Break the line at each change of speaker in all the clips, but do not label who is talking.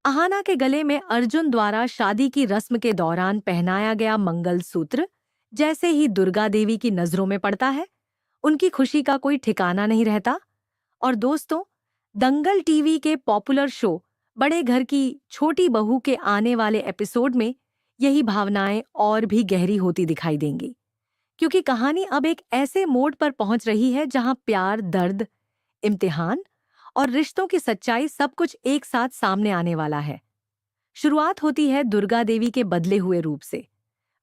अहाना के गले में अर्जुन द्वारा शादी की रस्म के दौरान पहनाया गया मंगलसूत्र जैसे ही दुर्गा देवी की नजरों में पड़ता है, उनकी खुशी का कोई ठिकाना नहीं रहता। और दोस्तों, दंगल टीवी के पॉपुलर शो बड़े घर की छोटी बहू के आने वाले एपिसोड में यही भावनाएं और भी गहरी होती दिखाई देंगी, क्योंकि कहानी अब एक ऐसे मोड़ पर पहुंच रही है जहां प्यार, दर्द, इम्तिहान और रिश्तों की सच्चाई सब कुछ एक साथ सामने आने वाला है। शुरुआत होती है दुर्गा देवी के बदले हुए रूप से।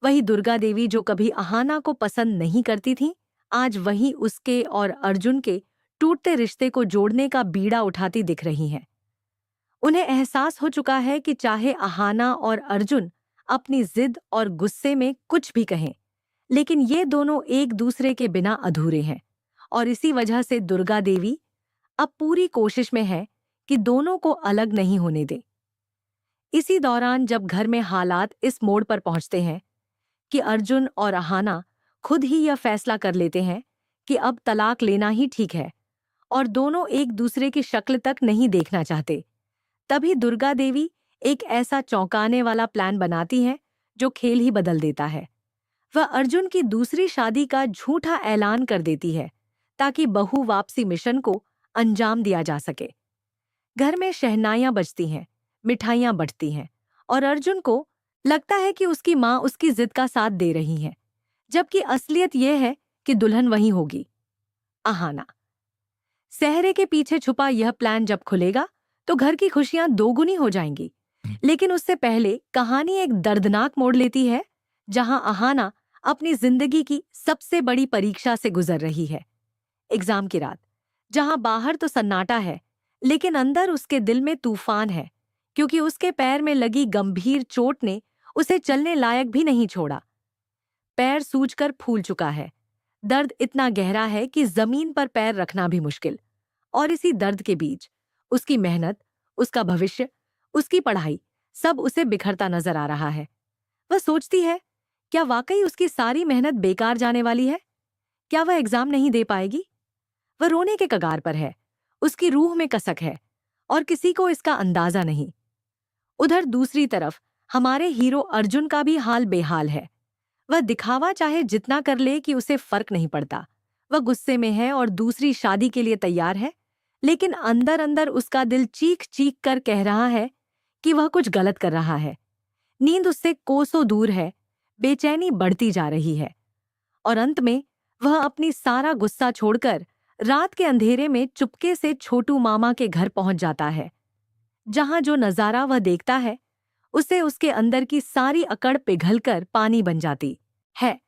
वही दुर्गा देवी जो कभी अहाना को पसंद नहीं करती थी, आज वही उसके और अर्जुन के टूटते रिश्ते को जोड़ने का बीड़ा उठाती दिख रही हैं। उन्हें एहसास हो चुका है कि चाहे अहाना और अर्जुन अपनी जिद और गुस्से में कुछ भी कहें, लेकिन ये दोनों एक दूसरे के बिना अधूरे हैं। और इसी वजह से दुर्गा देवी अब पूरी कोशिश में है कि दोनों को अलग नहीं होने दे। इसी दौरान जब घर में हालात इस मोड़ पर पहुंचते हैं कि अर्जुन और अहाना खुद ही यह फैसला कर लेते हैं कि अब तलाक लेना ही ठीक है और दोनों एक दूसरे की शक्ल तक नहीं देखना चाहते, तभी दुर्गा देवी एक ऐसा चौंकाने वाला प्लान बनाती है जो खेल ही बदल देता है। वह अर्जुन की दूसरी शादी का झूठा ऐलान कर देती है ताकि बहू वापसी मिशन को अंजाम दिया जा सके। घर में शहनाइयां बजती हैं, मिठाइयां बंटती हैं और अर्जुन को लगता है कि उसकी माँ उसकी जिद का साथ दे रही है, जबकि असलियत यह है कि दुल्हन वही होगी, अहाना। सेहरे के पीछे छुपा यह प्लान जब खुलेगा तो घर की खुशियां दोगुनी हो जाएंगी। लेकिन उससे पहले कहानी एक दर्दनाक मोड़ लेती है, जहां अहाना अपनी जिंदगी की सबसे बड़ी परीक्षा से गुजर रही है। एग्जाम की रात, जहां बाहर तो सन्नाटा है, लेकिन अंदर उसके दिल में तूफान है, क्योंकि उसके पैर में लगी गंभीर चोट ने उसे चलने लायक भी नहीं छोड़ा। पैर सूजकर फूल चुका है, दर्द इतना गहरा है कि जमीन पर पैर रखना भी मुश्किल। और इसी दर्द के बीच उसकी मेहनत, उसका भविष्य, उसकी पढ़ाई, सब उसे बिखरता नजर आ रहा है। वह सोचती है, क्या वाकई उसकी सारी मेहनत बेकार जाने वाली है? क्या वह एग्जाम नहीं दे पाएगी? वह रोने के कगार पर है, उसकी रूह में कसक है और किसी को इसका अंदाजा नहीं। उधर दूसरी तरफ हमारे हीरो अर्जुन का भी हाल बेहाल है। वह दिखावा चाहे जितना कर ले कि उसे फर्क नहीं पड़ता। वह गुस्से में है और दूसरी शादी के लिए तैयार है, लेकिन अंदर अंदर उसका दिल चीख चीख कर कह रहा है कि वह कुछ गलत कर रहा है। नींद उससे कोसों दूर है, बेचैनी बढ़ती जा रही है और अंत में वह अपनी सारा गुस्सा छोड़कर रात के अंधेरे में चुपके से छोटू मामा के घर पहुंच जाता है। जहां जो नजारा वह देखता है, उसे उसके अंदर की सारी अकड़ पिघलकर पानी बन जाती है।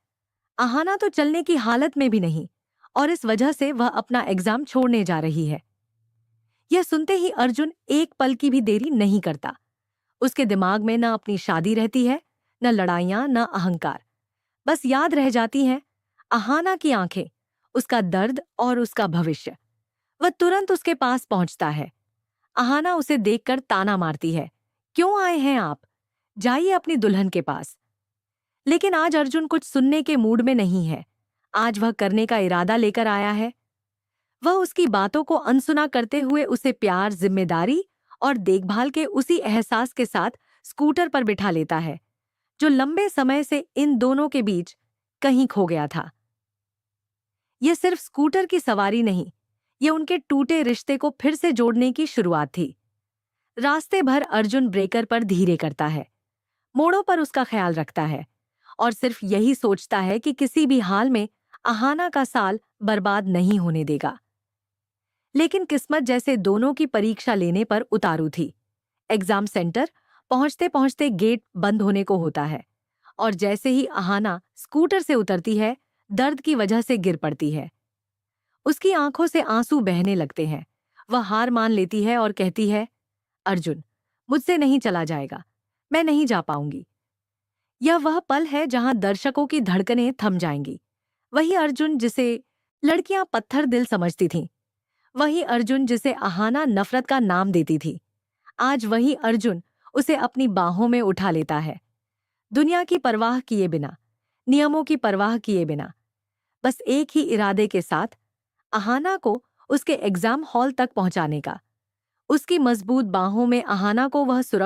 अहाना तो चलने की हालत में भी नहीं और इस वजह से वह अपना एग्जाम छोड़ने जा रही है। यह सुनते ही अर्जुन एक पल की भी देरी नहीं करता। उसके दिमाग में न अपनी शादी रहती है, न लड़ाइयां, न अहंकार। बस याद रह जाती हैं अहाना की आंखें, उसका दर्द और उसका भविष्य। वह तुरंत उसके पास पहुंचता है। अहाना उसे देखकर ताना मारती है, क्यों आए हैं आप? जाइए अपनी दुल्हन के पास। लेकिन आज अर्जुन कुछ सुनने के मूड में नहीं है। आज वह करने का इरादा लेकर आया है। वह उसकी बातों को अनसुना करते हुए उसे प्यार, जिम्मेदारी और देखभाल के उसी एहसास के साथ स्कूटर पर बिठा लेता है जो लंबे समय से इन दोनों के बीच कहीं खो गया था। यह सिर्फ स्कूटर की सवारी नहीं, यह उनके टूटे रिश्ते को फिर से जोड़ने की शुरुआत थी। रास्ते भर अर्जुन ब्रेकर पर धीरे करता है, मोड़ों पर उसका ख्याल रखता है और सिर्फ यही सोचता है कि किसी भी हाल में अहाना का साल बर्बाद नहीं होने देगा। लेकिन किस्मत जैसे दोनों की परीक्षा लेने पर उतारू थी। एग्जाम सेंटर पहुंचते पहुंचते गेट बंद होने को होता है और जैसे ही अहाना स्कूटर से उतरती है, दर्द की वजह से गिर पड़ती है। उसकी आंखों से आंसू बहने लगते हैं। वह हार मान लेती है और कहती है, अर्जुन, मुझसे नहीं चला जाएगा, मैं नहीं जा पाऊंगी। यह वह पल है जहां दर्शकों की धड़कनें थम जाएंगी। वही अर्जुन जिसे लड़कियां पत्थर दिल समझती थीं, वही अर्जुन जिसे अहाना नफरत का नाम देती थी, आज वही अर्जुन उसे अपनी बाहों में उठा लेता है। दुनिया की परवाह किए बिना, नियमों की परवाह किए बिना, बस एक ही इरादे के साथ, अहाना को उसके एग्जाम हॉल तक पहुंचाने का। उसकी मजबूत बाहों में अहाना को वह सुरक्षा